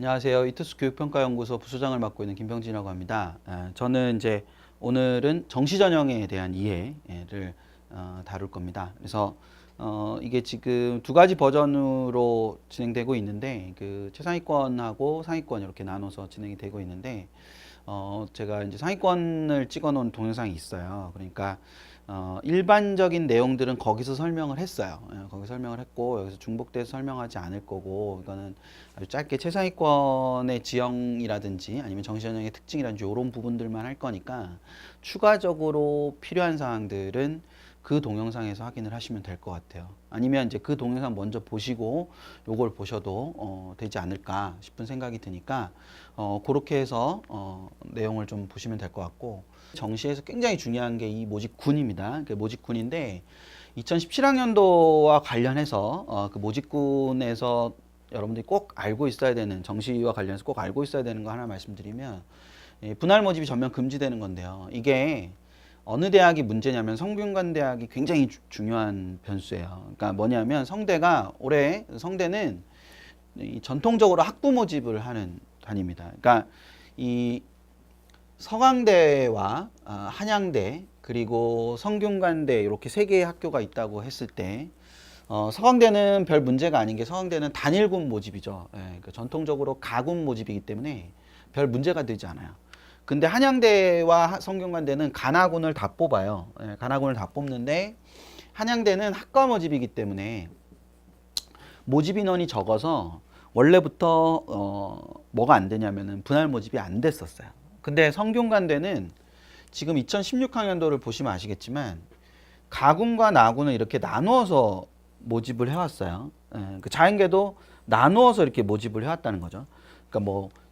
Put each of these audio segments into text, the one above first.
안녕하세요. 이투스 교육평가연구소 부소장을 맡고 있는 김병진이라고 합니다. 저는 이제 오늘은 정시전형에 대한 이해를 다룰 겁니다. 그래서 이게 지금 두 가지 버전으로 진행되고 있는데 그 최상위권하고 상위권 이렇게 나눠서 진행이 되고 있는데 제가 이제 상위권을 찍어 놓은 동영상이 있어요. 그러니까 일반적인 내용들은 거기서 설명을 했어요. 거기 설명을 했고 여기서 중복돼서 설명하지 않을 거고 이거는 아주 짧게 최상위권의 지형이라든지 아니면 정시전형의 특징이라든지 이런 부분들만 할 거니까 추가적으로 필요한 사항들은 그 동영상에서 확인을 하시면 될 것 같아요. 아니면 이제 그 동영상 먼저 보시고 요걸 보셔도 되지 않을까 싶은 생각이 드니까 그렇게 해서 내용을 좀 보시면 될 것 같고, 정시에서 굉장히 중요한 게 이 모집군입니다. 그 모집군인데 2017학년도와 관련해서 그 모집군에서 여러분들이 꼭 알고 있어야 되는, 정시와 관련해서 꼭 알고 있어야 되는 거 하나 말씀드리면, 분할 모집이 전면 금지되는 건데요. 이게 어느 대학이 문제냐면 성균관대학이 굉장히 중요한 변수예요. 그러니까 뭐냐면 올해 성대는 전통적으로 학부 모집을 하는 단입니다. 그러니까 이 서강대와 한양대 그리고 성균관대 이렇게 세 개의 학교가 있다고 했을 때 서강대는 별 문제가 아닌 게, 서강대는 단일군 모집이죠. 그러니까 전통적으로 가군 모집이기 때문에 별 문제가 되지 않아요. 근데 한양대와 성균관대는 간화군을 다 뽑아요. 간화군을 다 뽑는데 한양대는 학과 모집이기 때문에 모집 인원이 적어서 원래부터 뭐가 안 되냐면은 분할 모집이 안 됐었어요. 근데 성균관대는 지금 2016학년도를 보시면 아시겠지만 가군과 나군을 이렇게 나누어서 모집을 해왔어요. 그 자연계도 나누어서 이렇게 모집을 해왔다는 거죠. 그러니까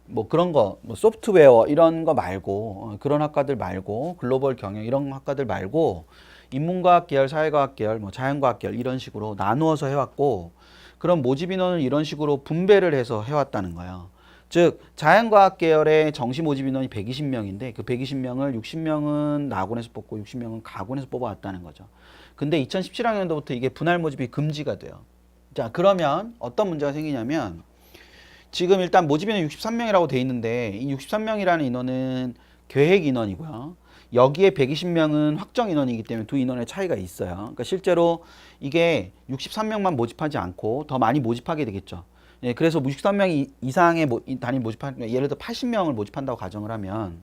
뭐 그런 거, 뭐 소프트웨어 이런 거 말고, 그런 학과들 말고, 글로벌 경영 이런 학과들 말고, 인문과학 계열, 사회과학 계열, 뭐 자연과학 계열 이런 식으로 나누어서 해왔고, 그런 모집 인원을 이런 식으로 분배를 해서 해왔다는 거예요. 즉 자연과학 계열의 정시 모집 인원이 120명인데 그 120명을 60명은 나군에서 뽑고 60명은 가군에서 뽑아왔다는 거죠. 근데 2017학년도부터 이게 분할 모집이 금지가 돼요. 자, 그러면 어떤 문제가 생기냐면, 지금 일단 모집 인원 63명이라고 돼 있는데 이 63명이라는 인원은 계획 인원이고요. 여기에 120명은 확정 인원이기 때문에 두 인원의 차이가 있어요. 그러니까 실제로 이게 63명만 모집하지 않고 더 많이 모집하게 되겠죠. 예, 그래서 63명 이상의 단위 모집하는, 예를 들어 80명을 모집한다고 가정을 하면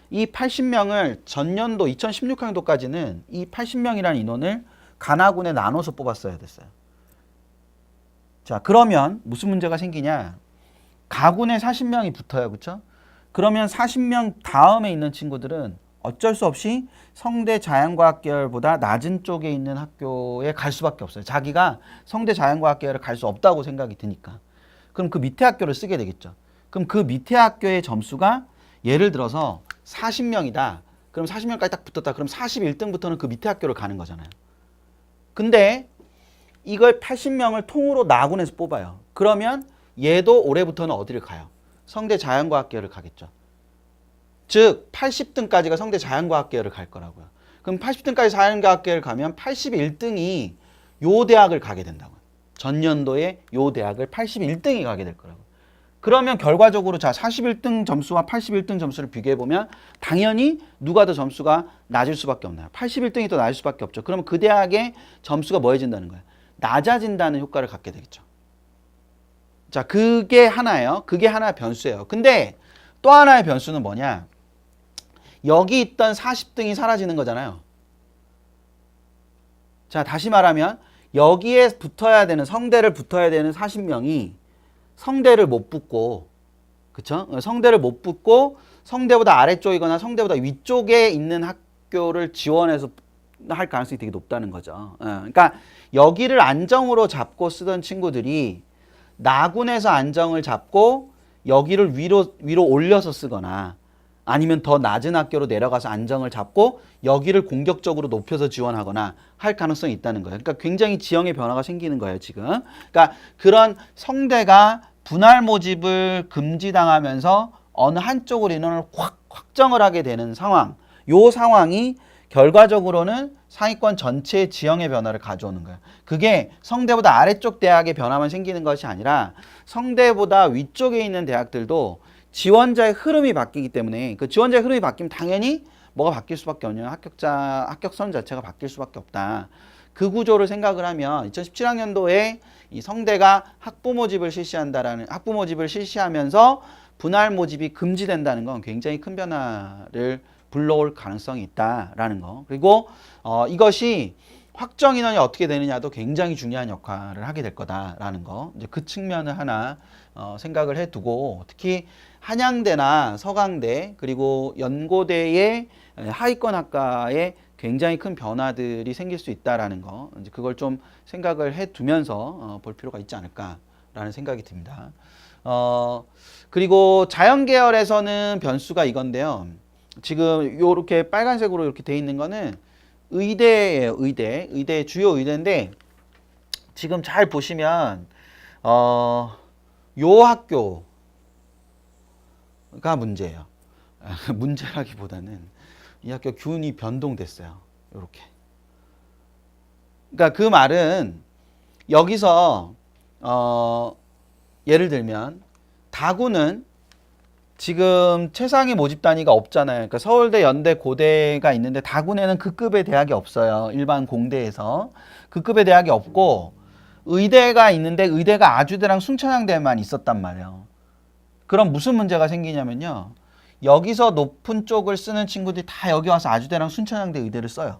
이 80명을 전년도 2016학년도까지는 이 80명이라는 인원을 간화군에 나눠서 뽑았어야 됐어요. 자, 그러면 무슨 문제가 생기냐? 가군에 40명이 붙어요. 그렇죠? 그러면 40명 다음에 있는 친구들은 어쩔 수 없이 성대 자연과학 계열보다 낮은 쪽에 있는 학교에 갈 수밖에 없어요. 자기가 성대 자연과학 계열을 갈 수 없다고 생각이 드니까. 그럼 그 밑에 학교를 쓰게 되겠죠. 그럼 그 밑에 학교의 점수가 예를 들어서 40명이다. 그럼 40명까지 딱 붙었다. 그럼 41등부터는 그 밑에 학교를 가는 거잖아요. 근데 이걸 80명을 통으로 나군에서 뽑아요. 그러면 얘도 올해부터는 어디를 가요? 성대 자연과학계열을 가겠죠. 즉 80등까지가 성대 자연과학계열을 갈 거라고요. 그럼 80등까지 자연과학계열 가면 81등이 요 대학을 가게 된다고요. 전년도에 요 대학을 81등이 가게 될 거라고요. 그러면 결과적으로 자 41등 점수와 81등 점수를 비교해보면 당연히 누가 더 점수가 낮을 수밖에 없나요? 81등이 더 낮을 수밖에 없죠. 그러면 그 대학의 점수가 뭐해진다는 거예요? 낮아진다는 효과를 갖게 되겠죠. 자, 그게 하나예요. 그게 하나의 변수예요. 근데 또 하나의 변수는 뭐냐? 여기 있던 40등이 사라지는 거잖아요. 자, 다시 말하면 여기에 붙어야 되는, 성대를 붙어야 되는 40명이 성대를 못 붙고, 그쵸? 성대를 못 붙고 성대보다 아래쪽이거나 성대보다 위쪽에 있는 학교를 지원해서 할 가능성이 되게 높다는 거죠. 그러니까 여기를 안정으로 잡고 쓰던 친구들이 나군에서 안정을 잡고 여기를 위로 올려서 쓰거나, 아니면 더 낮은 학교로 내려가서 안정을 잡고 여기를 공격적으로 높여서 지원하거나 할 가능성이 있다는 거예요. 그러니까 굉장히 지형의 변화가 생기는 거예요, 지금. 그러니까 그런 성대가 분할 모집을 금지당하면서 어느 한쪽으로 인원을 확정을 하게 되는 상황, 요 상황이 결과적으로는 상위권 전체의 지형의 변화를 가져오는 거예요. 그게 성대보다 아래쪽 대학의 변화만 생기는 것이 아니라 성대보다 위쪽에 있는 대학들도 지원자의 흐름이 바뀌기 때문에 그 지원자의 흐름이 바뀌면 당연히 뭐가 바뀔 수밖에 없냐. 합격선 자체가 바뀔 수밖에 없다. 그 구조를 생각을 하면 2017학년도에 이 성대가 학부 모집을 실시하면서 분할 모집이 금지된다는 건 굉장히 큰 변화를 불러올 가능성이 있다라는 거. 그리고 이것이 확정 인원이 어떻게 되느냐도 굉장히 중요한 역할을 하게 될 거다라는 거. 이제 그 측면을 하나 생각을 해두고 특히 한양대나 서강대 그리고 연고대의 하위권 학과에 굉장히 큰 변화들이 생길 수 있다라는 거. 이제 그걸 좀 생각을 해두면서 볼 필요가 있지 않을까라는 생각이 듭니다. 그리고 자연 계열에서는 변수가 이건데요. 지금 요렇게 빨간색으로 이렇게 돼 있는 거는 의대예요. 의대 주요 의대인데 지금 잘 보시면 요 학교가 문제예요. 문제라기보다는 이 학교 균이 변동됐어요. 요렇게. 그러니까 그 말은 여기서 예를 들면 다구는 지금 최상위 모집 단위가 없잖아요. 그러니까 서울대, 연대, 고대가 있는데 다군에는 그 급의 대학이 없어요. 일반 공대에서. 그 급의 대학이 없고 의대가 있는데 의대가 아주대랑 순천향대만 있었단 말이에요. 그럼 무슨 문제가 생기냐면요. 여기서 높은 쪽을 쓰는 친구들이 다 여기 와서 아주대랑 순천향대 의대를 써요.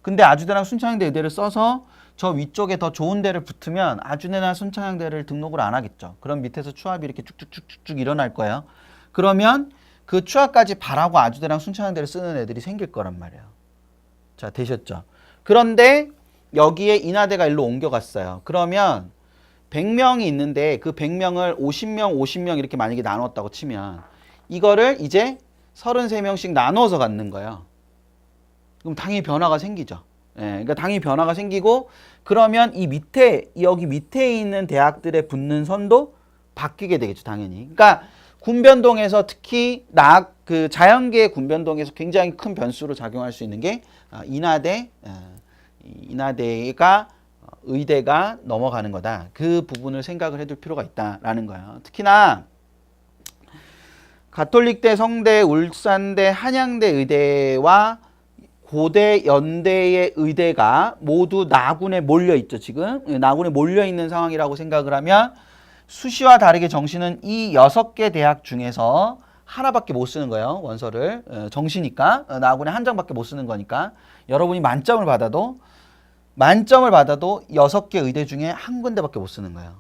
근데 아주대랑 순천향대 의대를 써서 저 위쪽에 더 좋은 데를 붙으면 아주대나 순천향대를 등록을 안 하겠죠. 그럼 밑에서 추합이 이렇게 쭉쭉쭉쭉 일어날 거예요. 그러면 그 추합까지 바라고 아주대랑 순천향대를 쓰는 애들이 생길 거란 말이에요. 자, 되셨죠? 그런데 여기에 인하대가 일로 옮겨갔어요. 그러면 100명이 있는데 그 100명을 50명 이렇게 만약에 나눴다고 치면 이거를 이제 33명씩 나눠서 갖는 거예요. 그럼 당연히 변화가 생기죠. 예, 그러니까 당연히 변화가 생기고 그러면 이 밑에 여기 밑에 있는 대학들의 붙는 선도 바뀌게 되겠죠, 당연히. 그러니까 군변동에서 특히 그 자연계의 군변동에서 굉장히 큰 변수로 작용할 수 있는 게 인하대가 의대가 넘어가는 거다. 그 부분을 생각을 해둘 필요가 있다라는 거예요. 특히나 가톨릭대, 성대, 울산대, 한양대 의대와 고대, 연대의 의대가 모두 나군에 몰려 있죠. 지금 나군에 몰려 있는 상황이라고 생각을 하면 수시와 다르게 정시는 이 6개 대학 중에서 하나밖에 못 쓰는 거예요. 원서를. 정시니까 나군에 한 장밖에 못 쓰는 거니까 여러분이 만점을 받아도 6개 의대 중에 한 군데밖에 못 쓰는 거예요.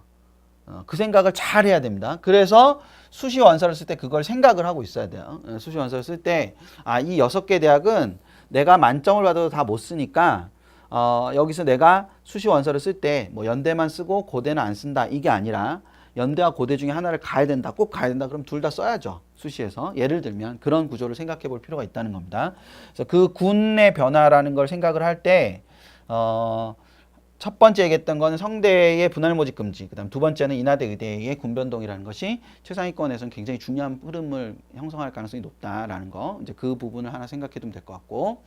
그 생각을 잘 해야 됩니다. 그래서 수시 원서를 쓸 때 그걸 생각을 하고 있어야 돼요. 수시 원서를 쓸 때 이 6개 대학은 내가 만점을 받아도 다 못 쓰니까 여기서 내가 수시 원서를 쓸 때 뭐 연대만 쓰고 고대는 안 쓴다 이게 아니라 연대와 고대 중에 하나를 가야 된다. 꼭 가야 된다. 그럼 둘 다 써야죠. 수시에서. 예를 들면 그런 구조를 생각해 볼 필요가 있다는 겁니다. 그래서 그 군의 변화라는 걸 생각을 할 때 첫 번째 얘기했던 거는 성대의 분할 모집 금지. 그다음 두 번째는 인하대 의대의 군변동이라는 것이 최상위권에서는 굉장히 중요한 흐름을 형성할 가능성이 높다라는 거. 이제 그 부분을 하나 생각해 두면 될 것 같고.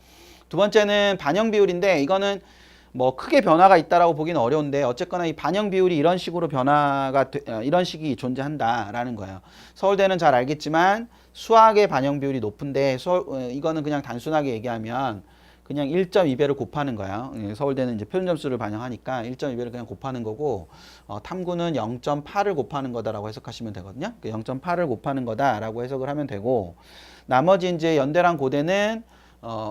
두 번째는 반영 비율인데 이거는 뭐 크게 변화가 있다라고 보기는 어려운데 어쨌거나 이 반영 비율이 이런 식으로 이런 식이 존재한다라는 거예요. 서울대는 잘 알겠지만 수학의 반영 비율이 높은데 이거는 그냥 단순하게 얘기하면 그냥 1.2배를 곱하는 거야. 서울대는 이제 표준 점수를 반영하니까 1.2배를 그냥 곱하는 거고 탐구는 0.8을 곱하는 거다라고 해석하시면 되거든요. 0.8을 곱하는 거다라고 해석을 하면 되고 나머지 이제 연대랑 고대는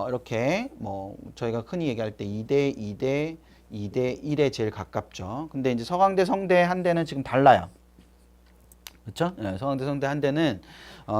이렇게 뭐 저희가 흔히 얘기할 때 2대 1에 제일 가깝죠. 근데 이제 서강대, 성대, 한대는 지금 달라요. 그렇죠? 네, 서강대, 성대, 한대는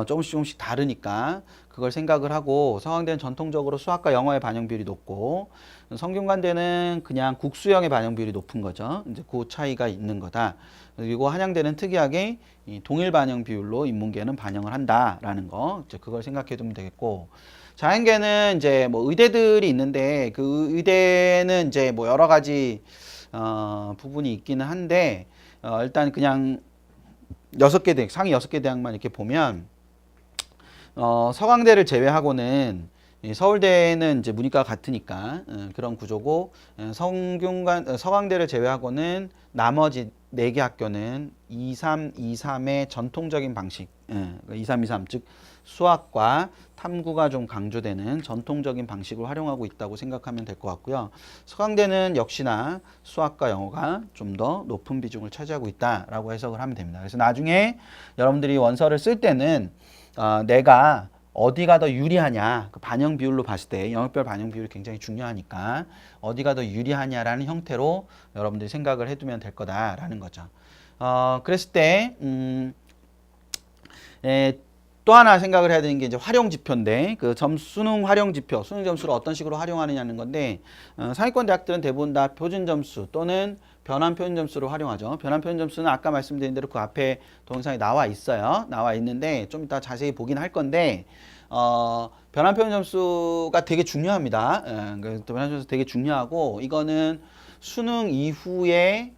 조금씩 다르니까 그걸 생각을 하고 서강대는 전통적으로 수학과 영어의 반영 비율이 높고 성균관대는 그냥 국수형의 반영 비율이 높은 거죠. 이제 그 차이가 있는 거다. 그리고 한양대는 특이하게 이 동일 반영 비율로 인문계는 반영을 한다라는 거. 이제 그걸 생각해 두면 되겠고. 자연계는 이제 뭐 의대들이 있는데 그 의대는 이제 뭐 여러 가지 부분이 있기는 한데 일단 그냥 상위 6개 대학만 이렇게 보면 서강대를 제외하고는 이 서울대는 이제 문이과가 같으니까 그런 구조고 서강대를 제외하고는 나머지 4개 학교는 2323의 전통적인 방식 2323 즉 수학과 탐구가 좀 강조되는 전통적인 방식을 활용하고 있다고 생각하면 될 것 같고요. 서강대는 역시나 수학과 영어가 좀 더 높은 비중을 차지하고 있다라고 해석을 하면 됩니다. 그래서 나중에 여러분들이 원서를 쓸 때는 내가 어디가 더 유리하냐, 그 반영 비율로 봤을 때 영역별 반영 비율이 굉장히 중요하니까 어디가 더 유리하냐라는 형태로 여러분들이 생각을 해두면 될 거다라는 거죠. 그랬을 때 또 하나 생각을 해야 되는 게 이제 활용 지표인데 그 수능 활용 지표, 수능 점수를 어떤 식으로 활용하느냐는 건데 상위권 대학들은 대부분 다 표준 점수 또는 변환 표준 점수를 활용하죠. 변환 표준 점수는 아까 말씀드린 대로 그 앞에 동영상에 나와 있어요. 나와 있는데 좀 이따 자세히 보긴 할 건데 변환 표준 점수가 되게 중요합니다. 그래서 변환 점수 되게 중요하고 이거는 수능 이후에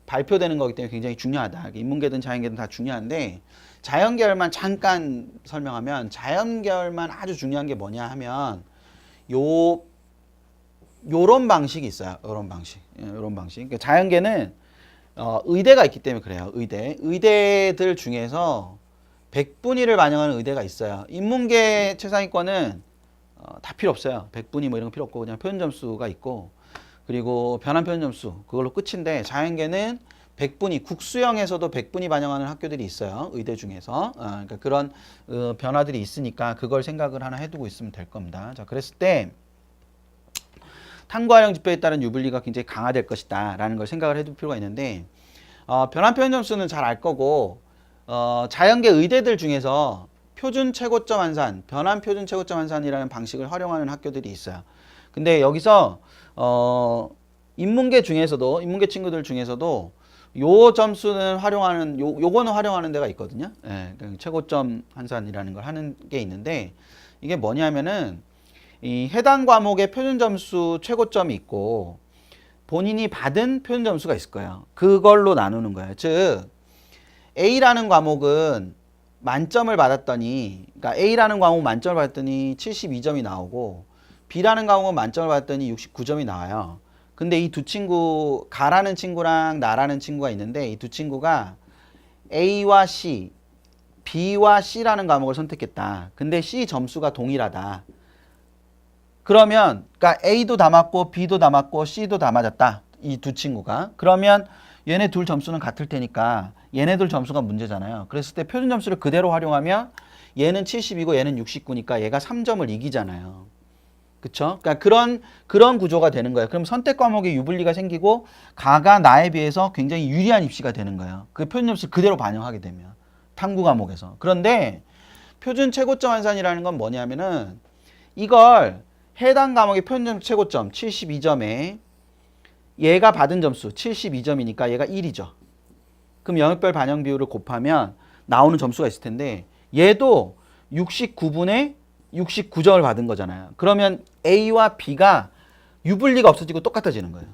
발표되는 거기 때문에 굉장히 중요하다. 인문계든 자연계든 다 중요한데 자연계열만 잠깐 설명하면 자연계열만 아주 중요한 게 뭐냐 하면 요런 방식이 있어요. 요런 방식. 그러니까 자연계는 의대가 있기 때문에 그래요. 의대들 중에서 100분위를 반영하는 의대가 있어요. 인문계 최상위권은 다 필요 없어요. 100분위 뭐 이런 거 필요 없고 그냥 표준 점수가 있고 그리고 변환 표준 점수 그걸로 끝인데 자연계는 100분위 국수형에서도 100분위 반영하는 학교들이 있어요. 의대 중에서 그러니까 그런 변화들이 있으니까 그걸 생각을 하나 해두고 있으면 될 겁니다. 자, 그랬을 때 탐구 활용 지표에 따른 유불리가 굉장히 강화될 것이다 라는 걸 생각을 해둘 필요가 있는데 변환 표준 점수는 잘 알 거고 자연계 의대들 중에서 표준 최고점 환산, 변환 표준 최고점 환산이라는 방식을 활용하는 학교들이 있어요. 근데 여기서 인문계 중에서도 인문계 친구들 중에서도 요 점수는 활용하는 요거는 활용하는 데가 있거든요. 그러니까 최고점 환산이라는 걸 하는 게 있는데 이게 뭐냐면은 이 해당 과목의 표준 점수 최고점이 있고 본인이 받은 표준 점수가 있을 거예요. 그걸로 나누는 거예요. 즉 A라는 과목은 만점을 받았더니 그러니까 A라는 과목 만점을 받았더니 72점이 나오고 B라는 과목은 만점을 받았더니 69점이 나와요. 근데 이 두 친구 가라는 친구랑 나라는 친구가 있는데 이 두 친구가 A와 C, B와 C라는 과목을 선택했다. 근데 C 점수가 동일하다. 그러면 그러니까 A도 다 맞고 B도 다 맞고 C도 다 맞았다. 이 두 친구가. 그러면 얘네 둘 점수는 같을 테니까 얘네들 점수가 문제잖아요. 그랬을 때 표준 점수를 그대로 활용하면 얘는 70이고 얘는 69니까 얘가 3점을 이기잖아요. 그쵸? 그러니까 그런 구조가 되는 거예요. 그럼 선택 과목에 유불리가 생기고 가가 나에 비해서 굉장히 유리한 입시가 되는 거예요. 그 표준 점수를 그대로 반영하게 되면 탐구 과목에서. 그런데 표준 최고점 환산이라는 건 뭐냐면은 이걸 해당 과목의 표준 최고점 72점에 얘가 받은 점수 72점이니까 얘가 1이죠. 그럼 영역별 반영 비율을 곱하면 나오는 점수가 있을 텐데 얘도 69분의 69점을 받은 거잖아요. 그러면 A와 B가 유불리가 없어지고 똑같아지는 거예요.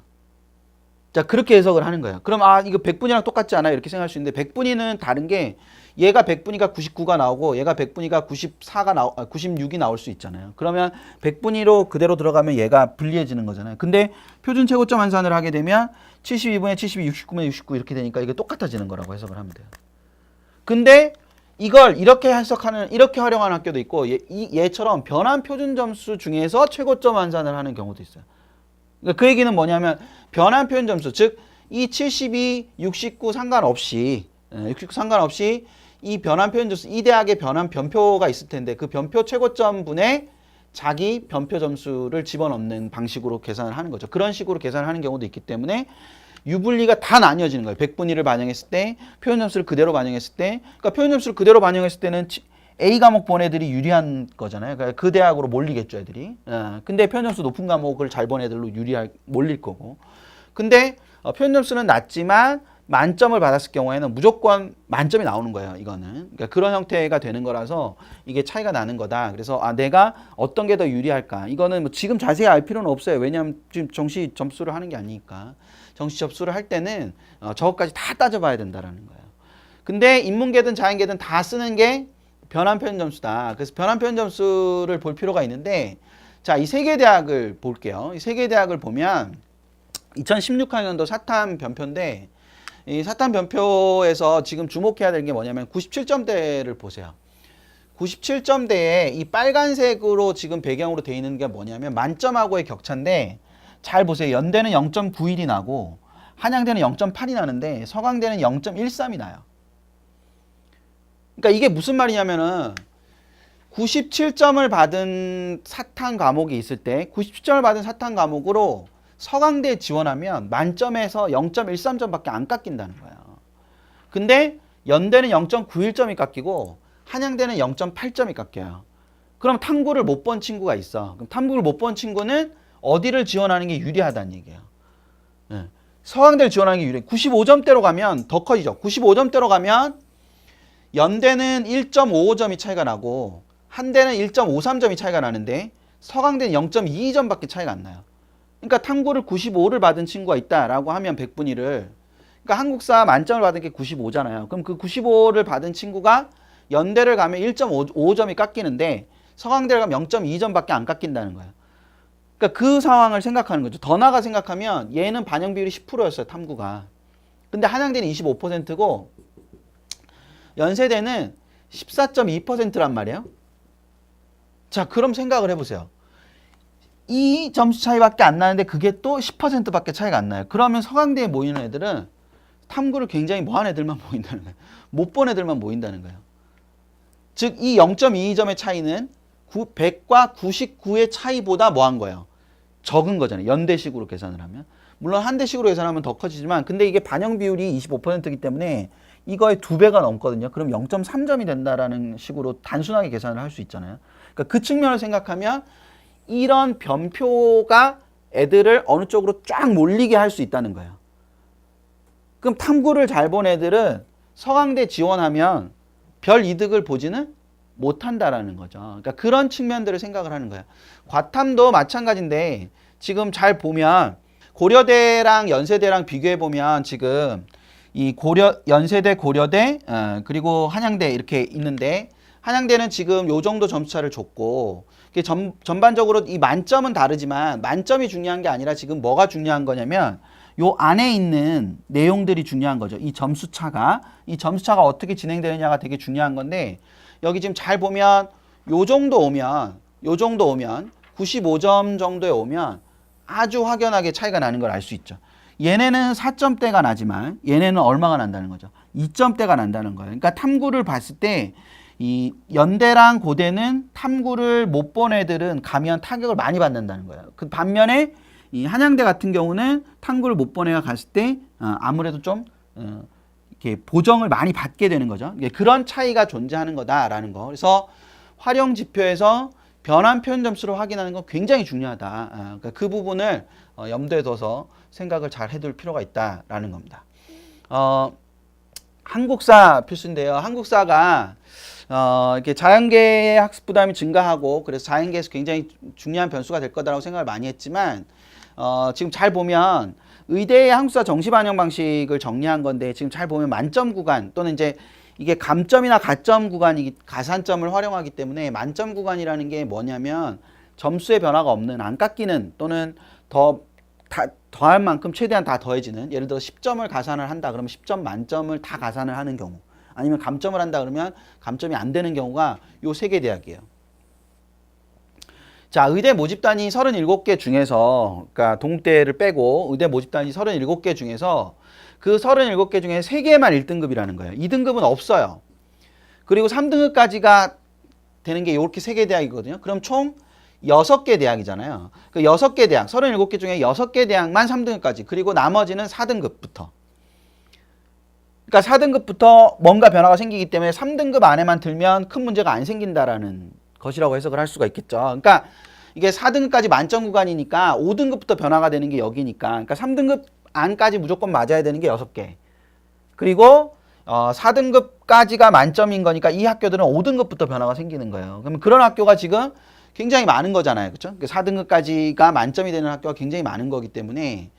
자, 그렇게 해석을 하는 거예요. 그럼 이거 100분위랑 똑같지 않아요? 이렇게 생각할 수 있는데 100분위는 다른 게 얘가 100분위가 99가 나오고 얘가 100분위가 96이 나올 수 있잖아요. 그러면 100분위로 그대로 들어가면 얘가 불리해지는 거잖아요. 근데 표준 최고점 환산을 하게 되면 72분의 72, 69분의 69 이렇게 되니까 이게 똑같아지는 거라고 해석을 하면 돼요. 근데 이걸 이렇게 활용하는 학교도 있고 얘처럼 변환 표준 점수 중에서 최고점 환산을 하는 경우도 있어요. 그러니까 그 얘기는 뭐냐면 변환 표준 점수 즉 이 72, 69 상관없이 이 변환 표준 점수 이 대학의 변환 변표가 있을 텐데 그 변표 최고점 분에 자기 변표 점수를 집어넣는 방식으로 계산을 하는 거죠. 그런 식으로 계산을 하는 경우도 있기 때문에 유불리가 다 나뉘어지는 거예요. 100분위를 반영했을 때, 표준 점수를 그대로 반영했을 때, 그러니까 표준 점수를 그대로 반영했을 때는 A 과목 본 애들이 유리한 거잖아요. 그러니까 그 대학으로 몰리겠죠, 애들이. 근데 표준 점수 높은 과목을 잘 본 애들로 몰릴 거고. 근데 표준 점수는 낮지만 만점을 받았을 경우에는 무조건 만점이 나오는 거예요, 이거는. 그러니까 그런 형태가 되는 거라서 이게 차이가 나는 거다. 그래서 내가 어떤 게 더 유리할까? 이거는 뭐 지금 자세히 알 필요는 없어요. 왜냐하면 지금 정시 점수를 하는 게 아니니까. 정시 접수를 할 때는 저것까지 다 따져봐야 된다라는 거예요. 근데 인문계든 자연계든 다 쓰는 게 변환 표현 점수다. 그래서 변환 표현 점수를 볼 필요가 있는데, 자, 이 세 개 대학을 볼게요. 이 세 개 대학을 보면 2016학년도 사탐 변표인데, 이 사탐 변표에서 지금 주목해야 될 게 뭐냐면 97점대를 보세요. 97점대에 이 빨간색으로 지금 배경으로 되어 있는 게 뭐냐면 만점하고의 격차인데, 잘 보세요. 연대는 0.91이 나고 한양대는 0.8이 나는데 서강대는 0.13이 나요. 그러니까 이게 무슨 말이냐면은 97점을 받은 사탐 과목이 있을 때 97점을 받은 사탐 과목으로 서강대에 지원하면 만점에서 0.13점밖에 안 깎인다는 거예요. 근데 연대는 0.91점이 깎이고 한양대는 0.8점이 깎여요. 그럼 탐구를 못 본 친구가 있어. 그럼 탐구를 못 본 친구는 어디를 지원하는 게 유리하다는 얘기예요. 네. 서강대를 지원하는 게 유리해. 95점대로 가면 더 커지죠. 95점대로 가면 연대는 1.55점이 차이가 나고 한대는 1.53점이 차이가 나는데 서강대는 0.22점밖에 차이가 안 나요. 그러니까 탐구를 95를 받은 친구가 있다라고 하면 100분위를, 그러니까 한국사 만점을 받은 게 95잖아요. 그럼 그 95를 받은 친구가 연대를 가면 1.55점이 깎이는데 서강대를 가면 0.2점밖에 안 깎인다는 거예요. 그러니까 그 상황을 생각하는 거죠. 더 나아가 생각하면 얘는 반영 비율이 10%였어요, 탐구가. 근데 한양대는 25%고 연세대는 14.2%란 말이에요. 자, 그럼 생각을 해보세요. 이 점수 차이밖에 안 나는데 그게 또 10%밖에 차이가 안 나요. 그러면 서강대에 모이는 애들은 탐구를 굉장히 뭐한 애들만 모인다는 거예요. 못 본 애들만 모인다는 거예요. 즉, 이 0.22점의 차이는 100과 99의 차이보다 뭐한 거예요? 적은 거잖아요. 연대식으로 계산을 하면. 물론 한대식으로 계산하면 더 커지지만, 근데 이게 반영 비율이 25%이기 때문에 이거의 2배가 넘거든요. 그럼 0.3점이 된다라는 식으로 단순하게 계산을 할 수 있잖아요. 그러니까 그 측면을 생각하면 이런 변표가 애들을 어느 쪽으로 쫙 몰리게 할 수 있다는 거예요. 그럼 탐구를 잘 본 애들은 서강대 지원하면 별 이득을 보지는 못한다라는 거죠. 그러니까 그런 측면들을 생각을 하는 거예요. 과탐도 마찬가지인데 지금 잘 보면 고려대랑 연세대랑 비교해 보면 지금 이 연세대, 고려대, 그리고 한양대 이렇게 있는데 한양대는 지금 요 정도 점수차를 줬고, 전반적으로 이 만점은 다르지만 만점이 중요한 게 아니라 지금 뭐가 중요한 거냐면 요 안에 있는 내용들이 중요한 거죠. 이 점수차가 어떻게 진행되느냐가 되게 중요한 건데, 여기 지금 잘 보면 요 정도 오면 95점 정도에 오면 아주 확연하게 차이가 나는 걸 알 수 있죠. 얘네는 4점대가 나지만 얘네는 얼마가 난다는 거죠. 2점대가 난다는 거예요. 그러니까 탐구를 봤을 때 이 연대랑 고대는 탐구를 못 본 애들은 가면 타격을 많이 받는다는 거예요. 그 반면에 이 한양대 같은 경우는 탐구를 못 본 애가 갔을 때 아무래도 좀 이렇게 보정을 많이 받게 되는 거죠. 그런 차이가 존재하는 거다라는 거. 그래서 활용 지표에서 변환 표현 점수를 확인하는 건 굉장히 중요하다. 그러니까 그 부분을 염두에 둬서 생각을 잘 해둘 필요가 있다라는 겁니다. 한국사 필수인데요. 한국사가 이렇게 자연계의 학습 부담이 증가하고 그래서 자연계에서 굉장히 중요한 변수가 될 거다라고 생각을 많이 했지만 지금 잘 보면 의대의 한국사 정시 반영 방식을 정리한 건데 지금 잘 보면 만점 구간 또는 이제 이게 감점이나 가점 구간이 가산점을 활용하기 때문에 만점 구간이라는 게 뭐냐면 점수의 변화가 없는 안 깎이는 또는 더할 만큼 최대한 다 더해지는, 예를 들어 10점을 가산을 한다 그러면 10점 만점을 다 가산을 하는 경우, 아니면 감점을 한다 그러면 감점이 안 되는 경우가 요 세 개 대학이에요. 자, 의대 모집단이 37개 중에서, 그러니까 동대를 빼고 의대 모집단이 37개 중에서 그 37개 중에 3개만 1등급이라는 거예요. 2등급은 없어요. 그리고 3등급까지가 되는 게 이렇게 3개 대학이거든요. 그럼 총 6개 대학이잖아요. 그 6개 대학, 37개 중에 6개 대학만 3등급까지, 그리고 나머지는 4등급부터. 그러니까 4등급부터 뭔가 변화가 생기기 때문에 3등급 안에만 들면 큰 문제가 안 생긴다라는 것이라고 해석을 할 수가 있겠죠. 그러니까 이게 4등급까지 만점 구간이니까 5등급부터 변화가 되는 게 여기니까, 그러니까 3등급 안까지 무조건 맞아야 되는 게 6개. 그리고 4등급까지가 만점인 거니까 이 학교들은 5등급부터 변화가 생기는 거예요. 그러면 그런 학교가 지금 굉장히 많은 거잖아요. 그렇죠? 4등급까지가 만점이 되는 학교가 굉장히 많은 거기 때문에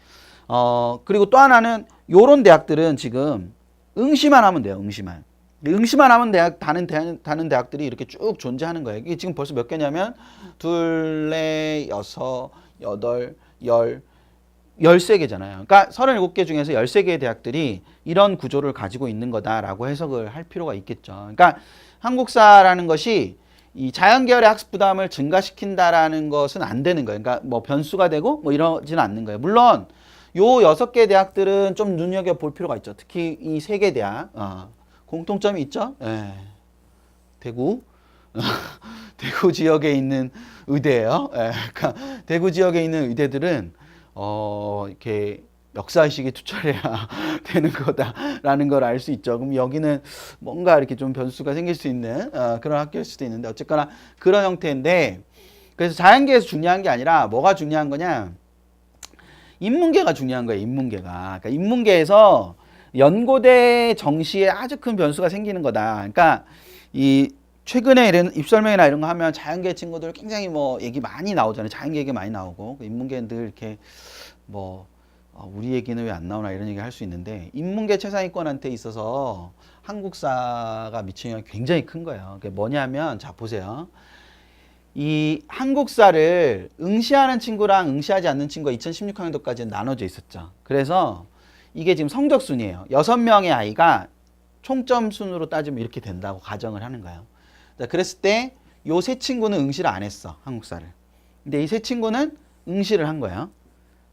그리고 또 하나는 요런 대학들은 지금 응시만 하면 돼요. 응시만. 응시만 하면 다른 대학들이 이렇게 쭉 존재하는 거예요. 이게 지금 벌써 몇 개냐면 둘, 넷, 여섯, 여덟, 13개잖아요. 그러니까 37개 중에서 13개의 대학들이 이런 구조를 가지고 있는 거다라고 해석을 할 필요가 있겠죠. 그러니까 한국사라는 것이 이 자연계열의 학습 부담을 증가시킨다라는 것은 안 되는 거예요. 그러니까 뭐 변수가 되고 뭐 이러지는 않는 거예요. 물론 요 6개 대학들은 좀 눈여겨볼 필요가 있죠. 특히 이 3개 대학. 공통점이 있죠. 예. 대구. 대구 지역에 있는 의대예요. 예. 그러니까 대구 지역에 있는 의대들은 이렇게 역사의식이 투철해야 되는 거다라는 걸 알 수 있죠. 그럼 여기는 뭔가 이렇게 좀 변수가 생길 수 있는 그런 학교일 수도 있는데 어쨌거나 그런 형태인데 그래서 자연계에서 중요한 게 아니라 뭐가 중요한 거냐? 인문계가 중요한 거예요. 인문계가. 그러니까 인문계에서 연고대 정시에 아주 큰 변수가 생기는 거다. 그러니까 이 최근에 이런 입설명이나 이런 거 하면 자연계 친구들 굉장히 뭐 얘기 많이 나오잖아요. 자연계 얘기 많이 나오고 인문계는 늘 이렇게 뭐 우리 얘기는 왜 안 나오나 이런 얘기 할 수 있는데 인문계 최상위권한테 있어서 한국사가 미치는 영향이 굉장히 큰 거예요. 그게 뭐냐면 자 보세요. 이 한국사를 응시하는 친구랑 응시하지 않는 친구가 2016학년도까지는 나눠져 있었죠. 그래서 이게 지금 성적순이에요. 6명의 아이가 총점 순으로 따지면 이렇게 된다고 가정을 하는 거예요. 그랬을 때 요 세 친구는 응시를 안 했어. 한국사를. 근데 이 세 친구는 응시를 한 거예요.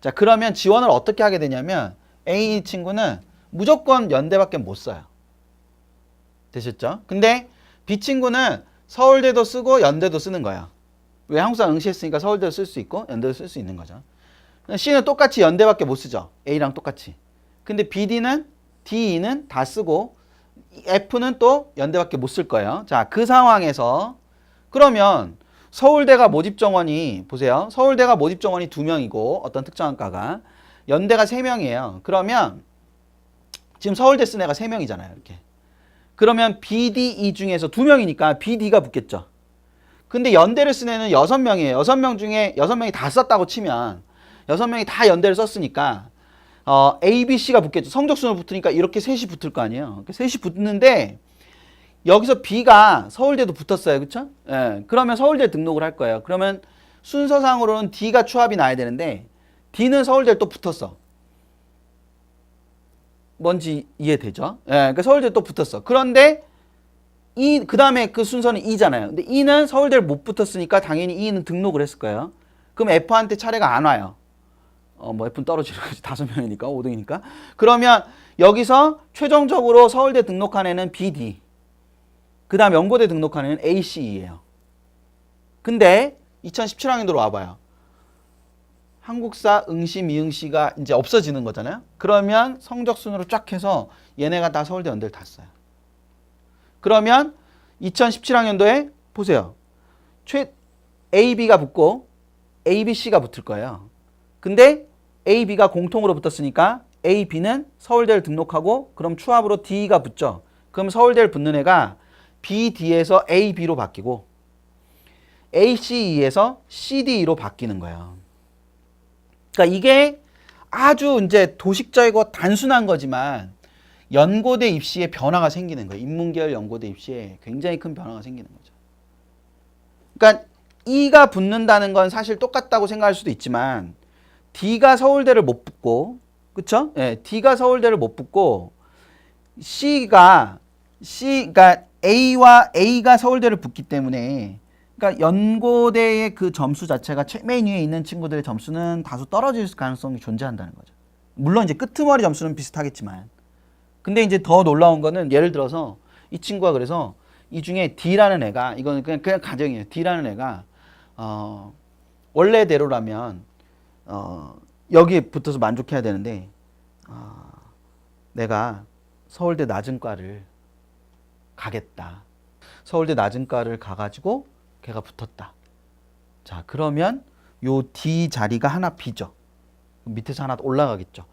자, 그러면 지원을 어떻게 하게 되냐면 A 친구는 무조건 연대밖에 못 써요. 되셨죠? 근데 B 친구는 서울대도 쓰고 연대도 쓰는 거야. 왜? 한국사 응시했으니까 서울대도 쓸 수 있고 연대도 쓸 수 있는 거죠. C는 똑같이 연대밖에 못 쓰죠. A랑 똑같이. 근데 BD는 DE는 다 쓰고 F는 또 연대밖에 못 쓸 거예요. 자, 그 상황에서 그러면 서울대가 모집 정원이 보세요. 서울대가 모집 정원이 2명이고 어떤 특정한 과가 연대가 3명이에요. 그러면 지금 서울대 쓴 애가 3명이잖아요. 이렇게. 그러면 BDE 중에서 2명이니까 BD가 붙겠죠. 근데 연대를 쓴 애는 6명이에요. 6명 중에 6명이 다 썼다고 치면 6명이 다 연대를 썼으니까 A, B, C가 붙겠죠. 성적순으로 붙으니까 이렇게 셋이 붙을 거 아니에요. 셋이 붙는데 여기서 B가 서울대도 붙었어요. 그쵸? 예. 그러면 서울대 등록을 할 거예요. 그러면 순서상으로는 D가 추합이 나야 되는데 D는 서울대에 또 붙었어. 뭔지 이해되죠? 예. 그러니까 서울대에 또 붙었어. 그런데 그 다음에 그 순서는 E잖아요. 근데 E는 서울대를 못 붙었으니까 당연히 E는 등록을 했을 거예요. 그럼 F한테 차례가 안 와요. 뭐 F는 떨어지는 거지. 5명이니까 5등이니까. 그러면 여기서 최종적으로 서울대 등록한 애는 BD. 그 다음 연고대 등록한 애는 ACE예요. 근데 2017학년도로 와봐요. 한국사 응시 미응시가 이제 없어지는 거잖아요. 그러면 성적순으로 쫙 해서 얘네가 다 서울대 연대를 다 써요. 그러면 2017학년도에 보세요. AB가 붙고 ABC가 붙을 거예요. 근데 AB가 공통으로 붙었으니까 AB는 서울대를 등록하고 그럼 추합으로 D가 붙죠. 그럼 서울대를 붙는 애가 BD에서 AB로 바뀌고 ACE에서 CDE로 바뀌는 거예요. 그러니까 이게 아주 이제 도식적이고 단순한 거지만 연고대 입시에 변화가 생기는 거예요. 인문계열 연고대 입시에 굉장히 큰 변화가 생기는 거죠. 그러니까 E가 붙는다는 건 사실 똑같다고 생각할 수도 있지만 D가 서울대를 못 붙고 그쵸? 예, D가 서울대를 못 붙고 그러니까 A와 A가 서울대를 붙기 때문에 그러니까 연고대의 그 점수 자체가 맨 위에 있는 친구들의 점수는 다소 떨어질 가능성이 존재한다는 거죠. 물론 이제 끄트머리 점수는 비슷하겠지만 근데 이제 더 놀라운 거는 예를 들어서 이 친구가 그래서 이 중에 D라는 애가 이거는 그냥 가정이에요. D라는 애가 원래대로라면 여기에 붙어서 만족해야 되는데 내가 서울대 낮은 과를 가겠다. 서울대 낮은 과를 가가지고 걔가 붙었다. 자, 그러면 요 D 자리가 하나 비죠. 밑에서 하나 올라가겠죠.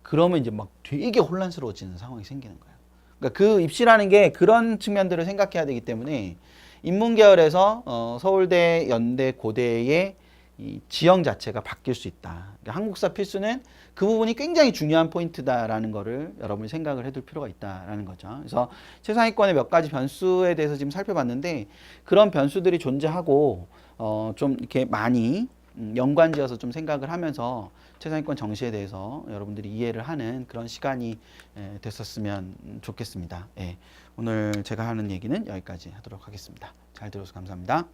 그러면 이제 막 되게 혼란스러워지는 상황이 생기는 거예요. 그러니까 그 입시라는 게 그런 측면들을 생각해야 되기 때문에 인문계열에서 서울대, 연대, 고대의 이 지형 자체가 바뀔 수 있다. 그러니까 한국사 필수는 그 부분이 굉장히 중요한 포인트다라는 거를 여러분이 생각을 해둘 필요가 있다라는 거죠. 그래서 최상위권의 몇 가지 변수에 대해서 지금 살펴봤는데 그런 변수들이 존재하고 좀 이렇게 많이 연관지어서 좀 생각을 하면서 최상위권 정시에 대해서 여러분들이 이해를 하는 그런 시간이 됐었으면 좋겠습니다. 예, 오늘 제가 하는 얘기는 여기까지 하도록 하겠습니다. 잘 들어서 감사합니다.